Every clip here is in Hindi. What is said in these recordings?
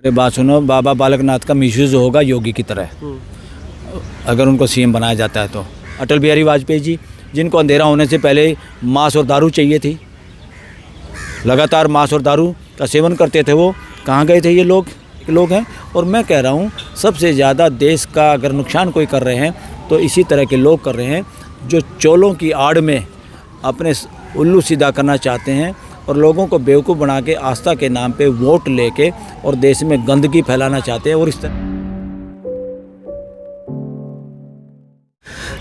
अरे बात सुनो, बाबा बालकनाथ का मिसयूज होगा योगी की तरह अगर उनको सीएम बनाया जाता है तो। अटल बिहारी वाजपेयी जी, जिनको अंधेरा होने से पहले मांस और दारू चाहिए थी, लगातार मांस और दारू का सेवन करते थे, वो कहाँ गए थे ये लोग हैं। और मैं कह रहा हूँ सबसे ज़्यादा देश का अगर नुकसान कोई कर रहे हैं तो इसी तरह के लोग कर रहे हैं जो चोलों की आड़ में अपने उल्लू सीधा करना चाहते हैं और लोगों को बेवकूफ़ बना के आस्था के नाम पे वोट लेके और देश में गंदगी फैलाना चाहते हैं। और इस तरह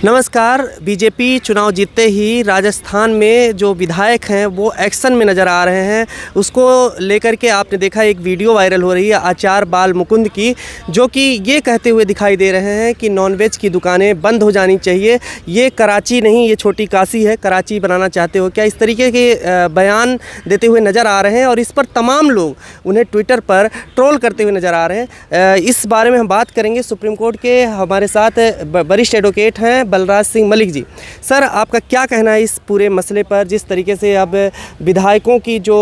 नमस्कार। बीजेपी चुनाव जीतते ही राजस्थान में जो विधायक हैं वो एक्शन में नज़र आ रहे हैं। उसको लेकर के आपने देखा एक वीडियो वायरल हो रही है आचार बाल मुकुंद की, जो कि ये कहते हुए दिखाई दे रहे हैं कि नॉनवेज की दुकानें बंद हो जानी चाहिए। ये कराची नहीं, ये छोटी काशी है, कराची बनाना चाहते हो क्या? इस तरीके के बयान देते हुए नज़र आ रहे हैं और इस पर तमाम लोग उन्हें ट्विटर पर ट्रोल करते हुए नज़र आ रहे हैं। इस बारे में हम बात करेंगे। सुप्रीम कोर्ट के हमारे साथ वरिष्ठ एडवोकेट हैं बलराज सिंह मलिक जी। सर, आपका क्या कहना है इस पूरे मसले पर, जिस तरीके से अब विधायकों की जो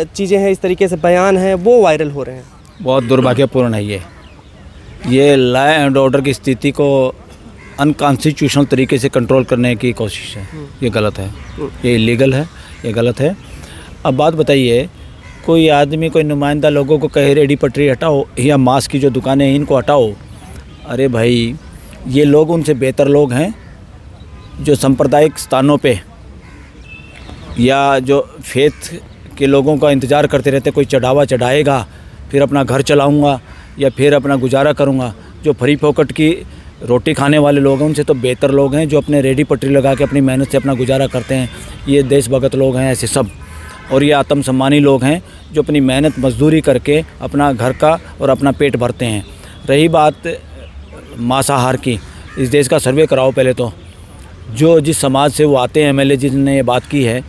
चीज़ें हैं, इस तरीके से बयान हैं वो वायरल हो रहे हैं? बहुत दुर्भाग्यपूर्ण है ये लॉ एंड ऑर्डर की स्थिति को अनकॉन्स्टिट्यूशनल तरीके से कंट्रोल करने की कोशिश है। ये गलत है, ये इलीगल है, ये गलत है। अब बात बताइए, कोई आदमी, कोई नुमाइंदा लोगों को कहे रेडी पटरी हटाओ या मांस की जो दुकानें हैं इनको हटाओ। अरे भाई, ये लोग उनसे बेहतर लोग हैं जो सांप्रदायिक स्थानों पे या जो फेथ के लोगों का इंतज़ार करते रहते, कोई चढ़ावा चढ़ाएगा फिर अपना घर चलाऊंगा या फिर अपना गुजारा करूंगा। जो फ्री फोकट की रोटी खाने वाले लोग हैं उनसे तो बेहतर लोग हैं जो अपने रेडी पटरी लगा के अपनी मेहनत से अपना गुजारा करते हैं। ये देशभगत लोग हैं ऐसे सब। और ये आत्मसम्मानी लोग हैं जो अपनी मेहनत मजदूरी करके अपना घर का और अपना पेट भरते हैं। रही बात मांसाहार की, इस देश का सर्वे कराओ पहले तो। जो जिस समाज से वो आते हैं, एमएलए जिसने ये बात की है,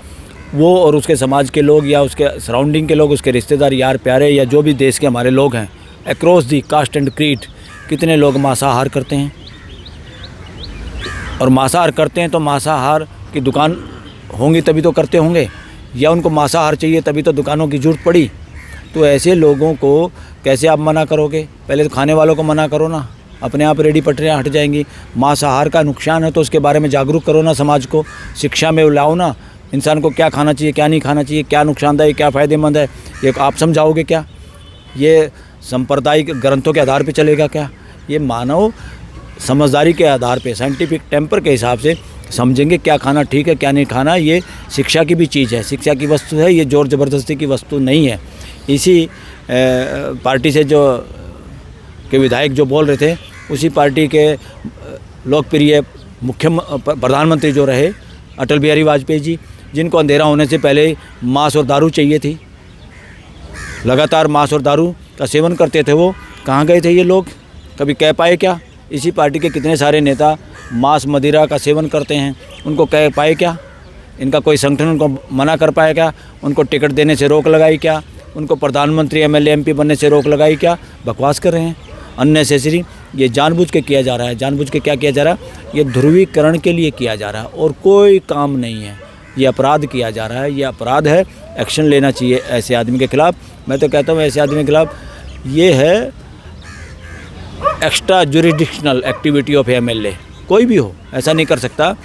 वो और उसके समाज के लोग या उसके सराउंडिंग के लोग, उसके रिश्तेदार, यार प्यारे या जो भी देश के हमारे लोग हैं, across the caste and creed, कितने लोग मांसाहार करते हैं। और मांसाहार करते हैं तो मांसाहार की दुकान होंगी तभी तो करते होंगे, या उनको मांसाहार चाहिए तभी तो दुकानों की जरूरत पड़ी। तो ऐसे लोगों को कैसे आप मना करोगे? पहले तो खाने वालों को मना करो ना, अपने आप रेडी पटरियाँ हट जाएंगी। मांसाहार का नुकसान है तो उसके बारे में जागरूक करो ना, समाज को शिक्षा में लाओ ना। इंसान को क्या खाना चाहिए, क्या नहीं खाना चाहिए, क्या नुकसानदायक, क्या फ़ायदेमंद है, ये आप समझाओगे क्या? ये सांप्रदायिक ग्रंथों के आधार पे चलेगा क्या? ये मानव समझदारी के आधार पे, साइंटिफिक टेम्पर के हिसाब से समझेंगे क्या खाना ठीक है, क्या नहीं खाना। ये शिक्षा की भी चीज़ है, शिक्षा की वस्तु है, ये ज़ोर ज़बरदस्ती की वस्तु नहीं है। इसी पार्टी से जो के विधायक जो बोल रहे थे, उसी पार्टी के लोकप्रिय प्रधानमंत्री जो रहे अटल बिहारी वाजपेयी जी, जिनको अंधेरा होने से पहले मांस और दारू चाहिए थी, लगातार मांस और दारू का सेवन करते थे, वो कहाँ गए थे ये लोग? कभी कह पाए क्या? इसी पार्टी के कितने सारे नेता मांस मदिरा का सेवन करते हैं, उनको कह पाए क्या? इनका कोई संगठन उनको मना कर पाए क्या? उनको टिकट देने से रोक लगाई क्या? उनको प्रधानमंत्री, एमएलए, एमपी बनने से रोक लगाई क्या? बकवास कर रहे हैं, अननेसेसरी। ये जानबूझ के किया जा रहा है। जानबूझ के क्या किया जा रहा है? ये ध्रुवीकरण के लिए किया जा रहा है और कोई काम नहीं है। ये अपराध किया जा रहा है, ये अपराध है। एक्शन लेना चाहिए ऐसे आदमी के खिलाफ। मैं तो कहता हूँ ऐसे आदमी के खिलाफ ये है एक्स्ट्रा जुरिडिक्शनल एक्टिविटी ऑफ एमएलए। कोई भी हो ऐसा नहीं कर सकता।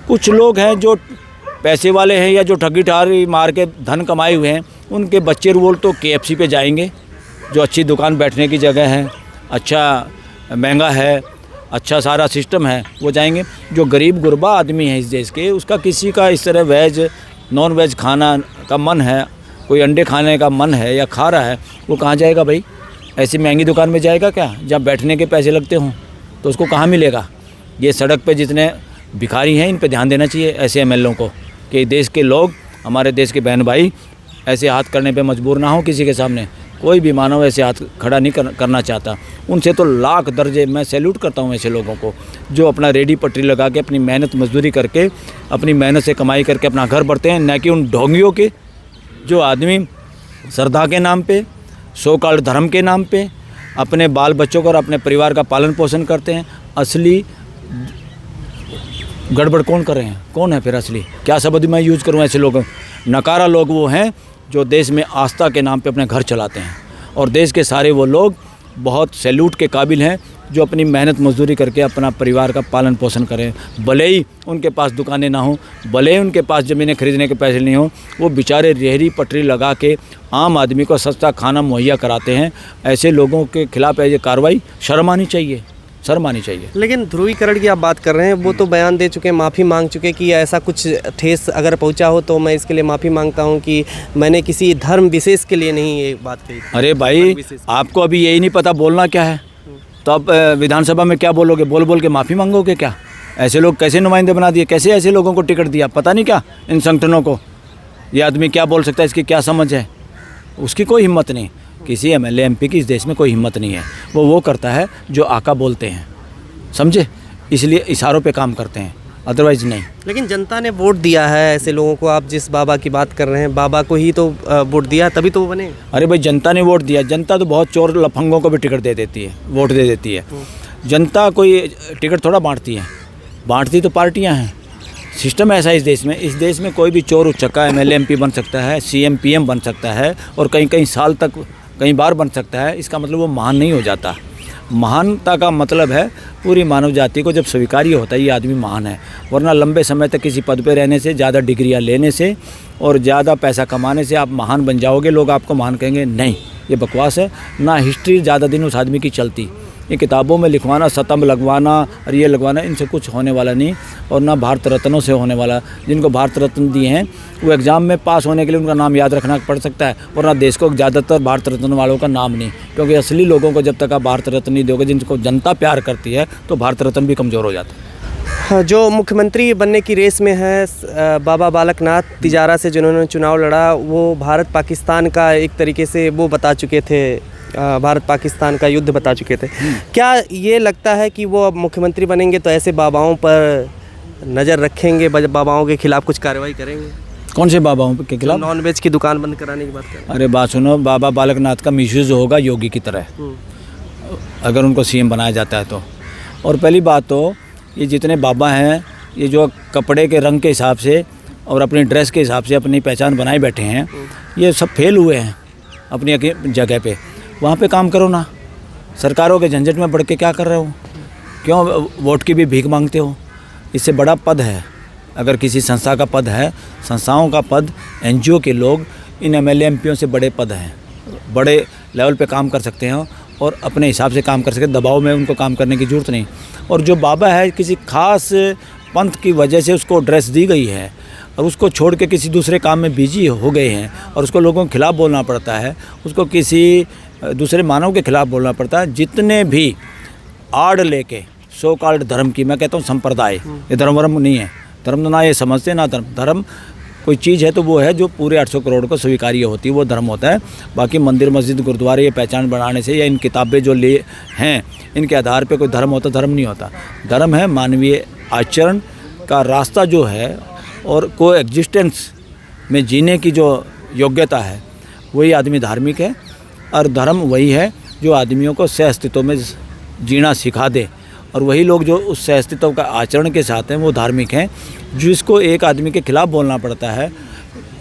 कुछ लोग हैं जो पैसे वाले हैं या जो ठगी ठारी मार के धन कमाए हुए हैं, उनके बच्चे रोल तो KFC पे जाएंगे, जो अच्छी दुकान बैठने की जगह है, अच्छा महंगा है, अच्छा सारा सिस्टम है, वो जाएंगे। जो गरीब गुरबा आदमी है इस देश के, उसका किसी का इस तरह वेज नॉन वेज खाना का मन है, कोई अंडे खाने का मन है या खा रहा है, वो कहाँ जाएगा भाई? ऐसी महंगी दुकान में जाएगा क्या जहाँ बैठने के पैसे लगते हों? तो उसको कहाँ मिलेगा? ये सड़क पे जितने भिखारी हैं इन पे ध्यान देना चाहिए ऐसे एमएलए को, कि देश के लोग, हमारे देश के बहन भाई ऐसे हाथ करने पे मजबूर ना हो किसी के सामने। कोई भी मानव ऐसे हाथ खड़ा नहीं करना चाहता। उनसे तो लाख दर्जे मैं सैल्यूट करता हूँ ऐसे लोगों को, जो अपना रेडी पटरी लगा के अपनी मेहनत मजदूरी करके अपनी मेहनत से कमाई करके अपना घर बढ़ते हैं, न कि उन ढोंगियों के जो आदमी श्रद्धा के नाम पे, सो कॉल्ड धर्म के नाम पे अपने बाल बच्चों को और अपने परिवार का पालन पोषण करते हैं। असली गड़बड़ कौन कर रहे हैं? कौन है फिर असली? क्या शब्द मैं यूज़ करूँ ऐसे लोग? नकारा लोग वो हैं जो देश में आस्था के नाम पे अपने घर चलाते हैं और देश के सारे वो लोग बहुत सैल्यूट के काबिल हैं जो अपनी मेहनत मजदूरी करके अपना परिवार का पालन पोषण करें। भले ही उनके पास दुकानें ना हों, भले ही उनके पास ज़मीनें खरीदने के पैसे नहीं हों, वो बेचारे रेहड़ी पटरी लगा के आम आदमी को सस्ता खाना मुहैया कराते हैं। ऐसे लोगों के खिलाफ ये कार्रवाई शर्म आनी चाहिए, शर्म आनी चाहिए। लेकिन ध्रुवीकरण की आप बात कर रहे हैं, वो तो बयान दे चुके हैं, माफ़ी मांग चुके कि ऐसा कुछ ठेस अगर पहुंचा हो तो मैं इसके लिए माफ़ी मांगता हूं कि मैंने किसी धर्म विशेष के लिए नहीं ये बात कही। अरे भाई, आपको अभी यही नहीं पता बोलना क्या है, तो आप विधानसभा में क्या बोलोगे? बोल बोल के माफ़ी मांगोगे क्या? ऐसे लोग कैसे नुमाइंदे बना दिए? कैसे ऐसे लोगों को टिकट दिया? पता नहीं क्या इन संगठनों को? ये आदमी क्या बोल सकता है, इसकी क्या समझ है? उसकी कोई हिम्मत नहीं। किसी एमएलए एमपी की इस देश में कोई हिम्मत नहीं है। वो करता है जो आका बोलते हैं, समझे? इसलिए इशारों पे काम करते हैं, अदरवाइज नहीं। लेकिन जनता ने वोट दिया है ऐसे लोगों को। आप जिस बाबा की बात कर रहे हैं, बाबा को ही तो वोट दिया, तभी तो वो बने। अरे भाई, जनता ने वोट दिया। जनता तो बहुत चोर लफंगों को भी टिकट दे देती है, वोट दे देती है। जनता कोई टिकट थोड़ा बांटती है, बांटती तो पार्टियां हैं। सिस्टम ऐसा है इस देश में। इस देश में कोई भी चोर उचक्का एमएलए एमपी बन सकता है, सीएम पीएम बन सकता है और कई साल तक कई बार बन सकता है। इसका मतलब वो महान नहीं हो जाता। महानता का मतलब है पूरी मानव जाति को जब स्वीकार्य होता है ये आदमी महान है। वरना लंबे समय तक किसी पद पे रहने से, ज़्यादा डिग्रियां लेने से और ज़्यादा पैसा कमाने से आप महान बन जाओगे, लोग आपको महान कहेंगे। नहीं, ये बकवास है। ना हिस्ट्री ज़्यादा दिन उस आदमी की चलती। ये किताबों में लिखवाना, स्तंभ लगवाना और ये लगवाना, इनसे कुछ होने वाला नहीं। और ना भारत रत्नों से होने वाला। जिनको भारत रत्न दिए हैं वो एग्ज़ाम में पास होने के लिए उनका नाम याद रखना पड़ सकता है, और ना देश को ज़्यादातर भारत रत्न वालों का नाम नहीं। क्योंकि असली लोगों को जब तक आप भारत रत्न नहीं दोगे, जिनको जनता प्यार करती है, तो भारत रत्न भी कमज़ोर हो जाता है। जो मुख्यमंत्री बनने की रेस में है बाबा बालकनाथ तिजारा से, जिन्होंने चुनाव लड़ा, वो भारत पाकिस्तान का एक तरीके से वो बता चुके थे, भारत पाकिस्तान का युद्ध बता चुके थे। क्या ये लगता है कि वो अब मुख्यमंत्री बनेंगे तो ऐसे बाबाओं पर नज़र रखेंगे, बाबाओं के खिलाफ कुछ कार्रवाई करेंगे? कौन से बाबाओं के खिलाफ? नॉन वेज की दुकान बंद कराने की बात कर रहे हैं। अरे बात सुनो, बाबा बालकनाथ का मिसयूज़ होगा योगी की तरह, अगर उनको सीएम बनाया जाता है तो। और पहली बात तो ये जितने बाबा हैं, ये जो कपड़े के रंग के हिसाब से और अपनी ड्रेस के हिसाब से अपनी पहचान बनाए बैठे हैं, ये सब फेल हुए हैं अपनी जगह पे। वहाँ पे काम करो ना। सरकारों के झंझट में बढ़ के क्या कर रहे हो? क्यों वोट की भी भीख मांगते हो? इससे बड़ा पद है, अगर किसी संस्था का पद है, संस्थाओं का पद, एनजीओ के लोग इन एमएलए एमपीओं से बड़े पद हैं, बड़े लेवल पे काम कर सकते हैं और अपने हिसाब से काम कर सकते हैं। दबाव में उनको काम करने की ज़रूरत नहीं। और जो बाबा है, किसी खास पंथ की वजह से उसको ड्रेस दी गई है और उसको छोड़ के किसी दूसरे काम में बिजी हो गए हैं और उसको लोगों के खिलाफ़ बोलना पड़ता है, उसको किसी दूसरे मानव के खिलाफ़ बोलना पड़ता है। जितने भी आड़ लेके सो कॉल्ड धर्म की, मैं कहता हूँ संप्रदाय, ये धर्म वर्म नहीं है। धर्म ना ये समझते ना धर्म। धर्म कोई चीज़ है तो वो है जो पूरे 800 करोड़ को स्वीकार्य होती है, वो धर्म होता है। बाकी मंदिर मस्जिद गुरुद्वारे ये पहचान बनाने से या इन किताबें जो ले हैं इनके आधार पे कोई धर्म होता, धर्म नहीं होता। धर्म है मानवीय आचरण का रास्ता जो है और को एग्जिस्टेंस में जीने की जो योग्यता है, वही आदमी धार्मिक है। और धर्म वही है जो आदमियों को सह अस्तित्व में जीना सिखा दे, और वही लोग जो उस सह अस्तित्व का आचरण के साथ हैं वो धार्मिक हैं। जिसको एक आदमी के खिलाफ़ बोलना पड़ता है,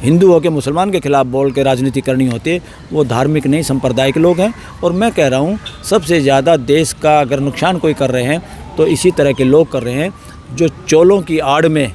हिंदू हो के मुसलमान के खिलाफ़ बोल के राजनीति करनी होती है, वो धार्मिक नहीं सांप्रदायिक लोग हैं। और मैं कह रहा हूँ सबसे ज़्यादा देश का अगर नुकसान कोई कर रहे हैं तो इसी तरह के लोग कर रहे हैं, जो चोलों की आड़ में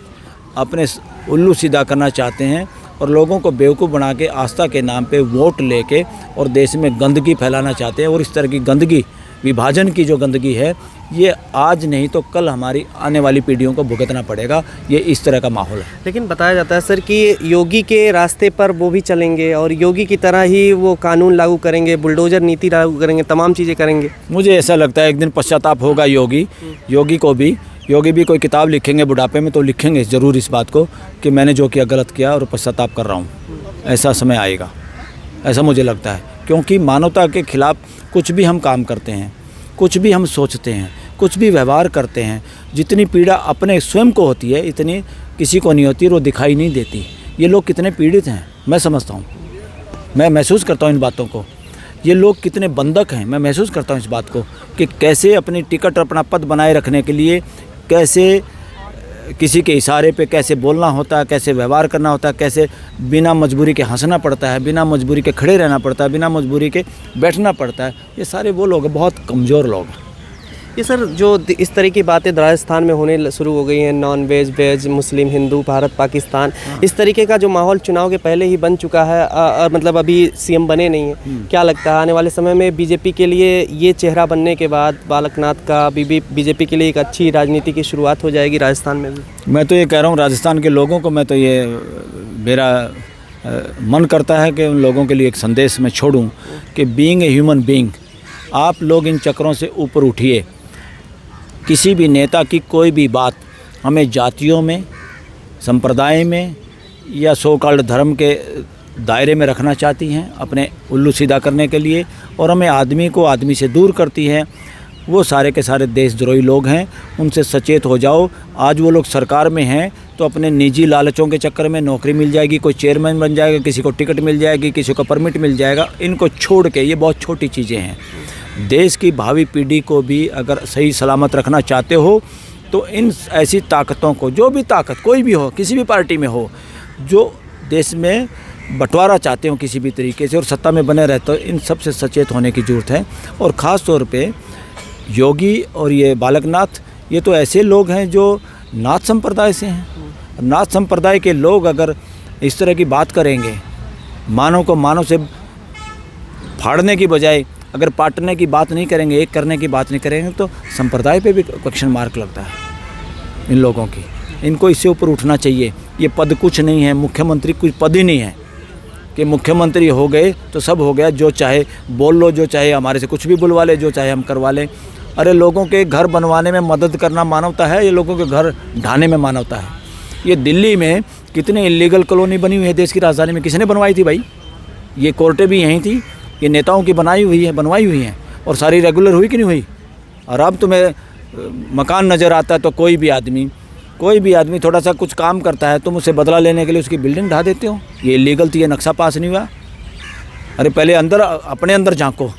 अपने उल्लू सीधा करना चाहते हैं और लोगों को बेवकूफ़ बना के आस्था के नाम पे वोट लेके और देश में गंदगी फैलाना चाहते हैं। और इस तरह की गंदगी, विभाजन की जो गंदगी है, ये आज नहीं तो कल हमारी आने वाली पीढ़ियों को भुगतना पड़ेगा। ये इस तरह का माहौल है। लेकिन बताया जाता है सर कि योगी के रास्ते पर वो भी चलेंगे और योगी की तरह ही वो कानून लागू करेंगे, बुलडोजर नीति लागू करेंगे, तमाम चीज़ें करेंगे। मुझे ऐसा लगता है एक दिन पश्चाताप होगा योगी भी कोई किताब लिखेंगे बुढ़ापे में, तो लिखेंगे ज़रूर इस बात को कि मैंने जो किया गलत किया और पश्चाताप कर रहा हूँ। ऐसा समय आएगा, ऐसा मुझे लगता है। क्योंकि मानवता के खिलाफ कुछ भी हम काम करते हैं, कुछ भी हम सोचते हैं, कुछ भी व्यवहार करते हैं, जितनी पीड़ा अपने स्वयं को होती है इतनी किसी को नहीं होती और वो दिखाई नहीं देती। ये लोग कितने पीड़ित हैं मैं समझता हूँ, मैं महसूस करता हूँ इन बातों को। ये लोग कितने बंधक हैं मैं महसूस करता हूँ इस बात को, कि कैसे अपनी टिकट, अपना पद बनाए रखने के लिए कैसे किसी के इशारे पे कैसे बोलना होता है, कैसे व्यवहार करना होता है, कैसे बिना मजबूरी के हंसना पड़ता है, बिना मजबूरी के खड़े रहना पड़ता है, बिना मजबूरी के बैठना पड़ता है, ये सारे वो लोग हैं, बहुत कमज़ोर लोग हैं। ये सर जो इस तरह की बातें राजस्थान में होने शुरू हो गई हैं, नॉन वेज, वेज, मुस्लिम, हिंदू, भारत, पाकिस्तान, इस तरीके का जो माहौल चुनाव के पहले ही बन चुका है, मतलब अभी सीएम बने नहीं हैं, क्या लगता है आने वाले समय में बीजेपी के लिए ये चेहरा बनने के बाद बालकनाथ का बीजेपी के लिए एक अच्छी राजनीति की शुरुआत हो जाएगी राजस्थान में भी? मैं तो ये कह रहा हूँ राजस्थान के लोगों को, मैं तो ये मेरा मन करता है कि उन लोगों के लिए एक संदेश मैं छोड़ूं कि बीइंग ए ह्यूमन बीइंग, आप लोग इन चक्रों से ऊपर उठिए। किसी भी नेता की कोई भी बात हमें जातियों में, संप्रदाय में या सो कॉल्ड धर्म के दायरे में रखना चाहती हैं अपने उल्लू सीधा करने के लिए, और हमें आदमी को आदमी से दूर करती है, वो सारे के सारे देशद्रोही लोग हैं। उनसे सचेत हो जाओ। आज वो लोग सरकार में हैं तो अपने निजी लालचों के चक्कर में नौकरी मिल जाएगी, कोई चेयरमैन बन जाएगा, किसी को टिकट मिल जाएगी, किसी को परमिट मिल जाएगा। इनको छोड़ के, ये बहुत छोटी चीज़ें हैं। देश की भावी पीढ़ी को भी अगर सही सलामत रखना चाहते हो तो इन ऐसी ताकतों को, जो भी ताकत कोई भी हो, किसी भी पार्टी में हो, जो देश में बंटवारा चाहते हो किसी भी तरीके से और सत्ता में बने रहते हो, इन सब से सचेत होने की ज़रूरत है। और ख़ास तौर पे योगी और ये बालकनाथ, ये तो ऐसे लोग हैं जो नाथ संप्रदाय से हैं। नाथ संप्रदाय के लोग अगर इस तरह की बात करेंगे, मानव को मानव से फाड़ने की बजाय अगर पाटने की बात नहीं करेंगे, एक करने की बात नहीं करेंगे, तो संप्रदाय पे भी क्वेश्चन मार्क लगता है इन लोगों की। इनको इससे ऊपर उठना चाहिए। ये पद कुछ नहीं है, मुख्यमंत्री कोई पद ही नहीं है कि मुख्यमंत्री हो गए तो सब हो गया, जो चाहे बोल लो, जो चाहे हमारे से कुछ भी बुलवा ले, जो चाहे हम करवा लें। अरे लोगों के घर बनवाने में मदद करना मानवता है? ये लोगों के घर ढाने में मानवता है? ये दिल्ली में कितनी इलीगल कॉलोनी बनी हुई है देश की राजधानी में, किसने बनवाई थी भाई? ये कोर्टें भी यहीं थी, ये नेताओं की बनवाई हुई हैं, और सारी रेगुलर हुई कि नहीं हुई? और अब तुम्हें मकान नज़र आता है तो कोई भी आदमी थोड़ा सा कुछ काम करता है, तुम उससे बदला लेने के लिए उसकी बिल्डिंग ढा देते हो। ये इलीगल थी, ये नक्शा पास नहीं हुआ। अरे पहले अपने अंदर झांको।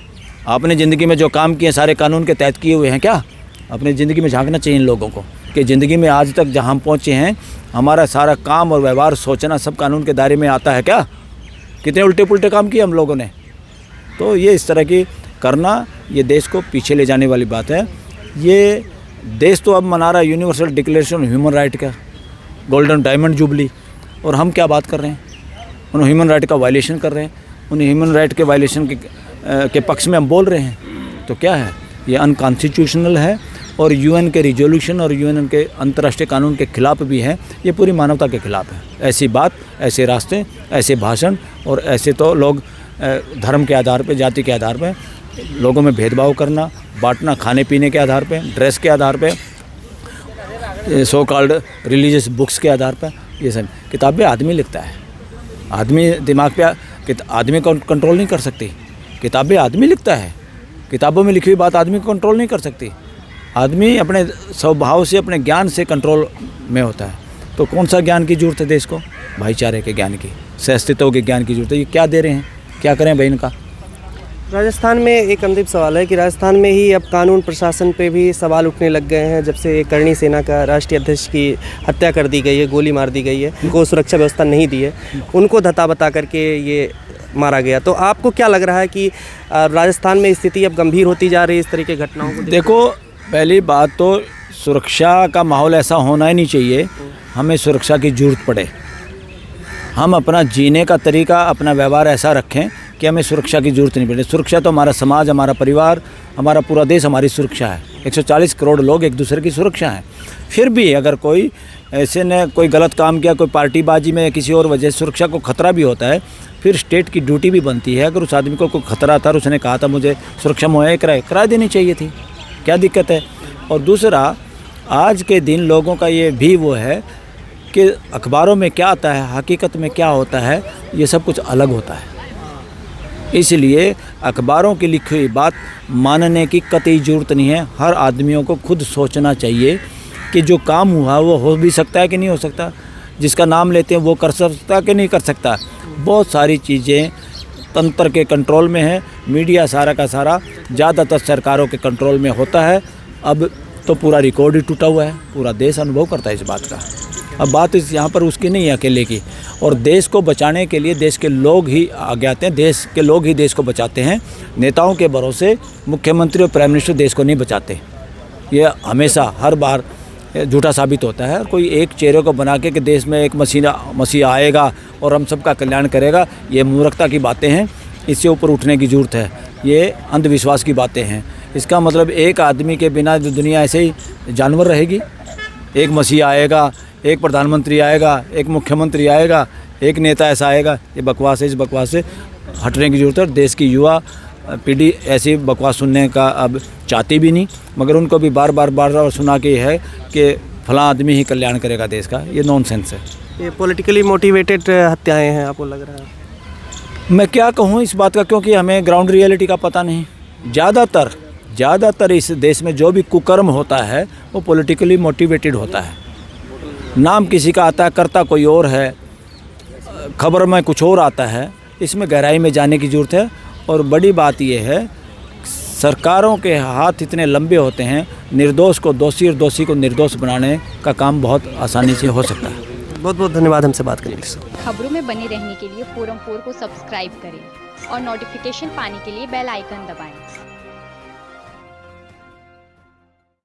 आपने ज़िंदगी में जो काम किए सारे कानून के तहत किए हुए हैं क्या? अपनी ज़िंदगी में झांकना चाहिए इन लोगों को कि ज़िंदगी में आज तक जहाँ हम पहुँचे हैं, हमारा सारा काम और व्यवहार, सोचना सब कानून के दायरे में आता है क्या? कितने उल्टे पुल्टे काम किए हम लोगों ने। तो ये इस तरह की करना, ये देश को पीछे ले जाने वाली बात है। ये देश तो अब मना रहा है यूनिवर्सल डिक्लेरेशन ह्यूमन राइट का, गोल्डन डायमंड जुबली, और हम क्या बात कर रहे हैं? उन ह्यूमन राइट का वायलेशन कर रहे हैं। उन ह्यूमन राइट के वायलेशन के पक्ष में हम बोल रहे हैं, तो क्या है? ये अनकॉन्स्टिट्यूशनल है और यूएन के रिजोल्यूशन और यूएन के अंतर्राष्ट्रीय कानून के खिलाफ भी है। ये पूरी मानवता के खिलाफ है। ऐसी बात, ऐसे रास्ते, ऐसे भाषण, और ऐसे तो लोग धर्म के आधार पे, जाति के आधार पे लोगों में भेदभाव करना, बांटना, खाने पीने के आधार पे, ड्रेस के आधार पे, सो कॉल्ड रिलीजियस बुक्स के आधार पे, ये सब किताबें आदमी लिखता है। आदमी दिमाग पे आदमी को कंट्रोल नहीं कर सकती। किताबें आदमी लिखता है, किताबों में लिखी हुई बात आदमी को कंट्रोल नहीं कर सकती। आदमी अपने स्वभाव से, अपने ज्ञान से कंट्रोल में होता है। तो कौन सा ज्ञान की ज़रूरत है देश को? भाईचारे के ज्ञान की, सहअस्तित्व के ज्ञान की ज़रूरत है। ये क्या दे रहे हैं? क्या करें भाई इनका? राजस्थान में एक अंतिम सवाल है कि राजस्थान में ही अब कानून प्रशासन पे भी सवाल उठने लग गए हैं। जब से करणी सेना का राष्ट्रीय अध्यक्ष की हत्या कर दी गई है, गोली मार दी गई है, उनको सुरक्षा व्यवस्था नहीं दी है, उनको धता बता करके ये मारा गया। तो आपको क्या लग रहा है कि राजस्थान में स्थिति अब गंभीर होती जा रही है इस तरह की घटनाओं को? देखो, पहली बात तो सुरक्षा का माहौल ऐसा होना ही नहीं चाहिए हमें सुरक्षा की ज़रूरत पड़े। हम अपना जीने का तरीका, अपना व्यवहार ऐसा रखें कि हमें सुरक्षा की ज़रूरत नहीं पड़े। सुरक्षा तो हमारा समाज, हमारा परिवार, हमारा पूरा देश हमारी सुरक्षा है। 140 करोड़ लोग एक दूसरे की सुरक्षा है। फिर भी अगर कोई ऐसे ने कोई गलत काम किया, कोई पार्टीबाजी में या किसी और वजह से सुरक्षा को खतरा भी होता है, फिर स्टेट की ड्यूटी भी बनती है। अगर उस आदमी को कोई खतरा था और उसने कहा था मुझे सुरक्षा मुहैया करा देनी चाहिए थी, क्या दिक्कत है? और दूसरा, आज के दिन लोगों का ये भी वो है कि अखबारों में क्या आता है, हकीकत में क्या होता है, ये सब कुछ अलग होता है। इसलिए अखबारों की लिखी हुई बात मानने की कतई ज़रूरत नहीं है। हर आदमियों को खुद सोचना चाहिए कि जो काम हुआ वो हो भी सकता है कि नहीं हो सकता, जिसका नाम लेते हैं वो कर सकता कि नहीं कर सकता। बहुत सारी चीज़ें तंत्र के कंट्रोल में है। मीडिया सारा का सारा ज़्यादातर सरकारों के कंट्रोल में होता है। अब तो पूरा रिकॉर्ड ही टूटा हुआ है, पूरा देश अनुभव करता है इस बात का। अब बात इस यहाँ पर उसकी नहीं है अकेले की, और देश को बचाने के लिए देश के लोग ही आगे आते हैं, देश के लोग ही देश को बचाते हैं। नेताओं के भरोसे मुख्यमंत्री और प्राइम मिनिस्टर देश को नहीं बचाते, ये हमेशा हर बार झूठा साबित होता है। और कोई एक चेहरे को बना के कि देश में एक मसीहा आएगा और हम सबका कल्याण करेगा, ये मूर्खता की बातें हैं, इससे ऊपर उठने की ज़रूरत है। ये अंधविश्वास की बातें हैं। इसका मतलब एक आदमी के बिना जो दुनिया ऐसे ही जानवर रहेगी। एक मसीहा आएगा, एक प्रधानमंत्री आएगा, एक मुख्यमंत्री आएगा, एक नेता ऐसा आएगा, ये बकवास है। इस बकवास से हटने की ज़रूरत है। देश की युवा पीढ़ी ऐसी बकवास सुनने का अब चाहती भी नहीं, मगर उनको भी बार बार सुना के है कि फलां आदमी ही कल्याण करेगा देश का। ये नॉनसेंस है। ये पॉलिटिकली मोटिवेटेड हत्याएं हैं, आपको लग रहा है? मैं क्या कहूँ इस बात का, क्योंकि हमें ग्राउंड रियलिटी का पता नहीं। ज़्यादातर इस देश में जो भी कुकर्म होता है वो पॉलिटिकली मोटिवेटेड होता है। नाम किसी का आता है, करता कोई और है, खबर में कुछ और आता है। इसमें गहराई में जाने की ज़रूरत है। और बड़ी बात यह है, सरकारों के हाथ इतने लंबे होते हैं, निर्दोष को दोषी और दोषी को निर्दोष बनाने का काम बहुत आसानी से हो सकता है। बहुत बहुत धन्यवाद हमसे बात करने के लिए। खबरों में बने रहने के लिए फोरम 4 को सब्सक्राइब करें और नोटिफिकेशन पाने के लिए बेल आइकन दबाएं।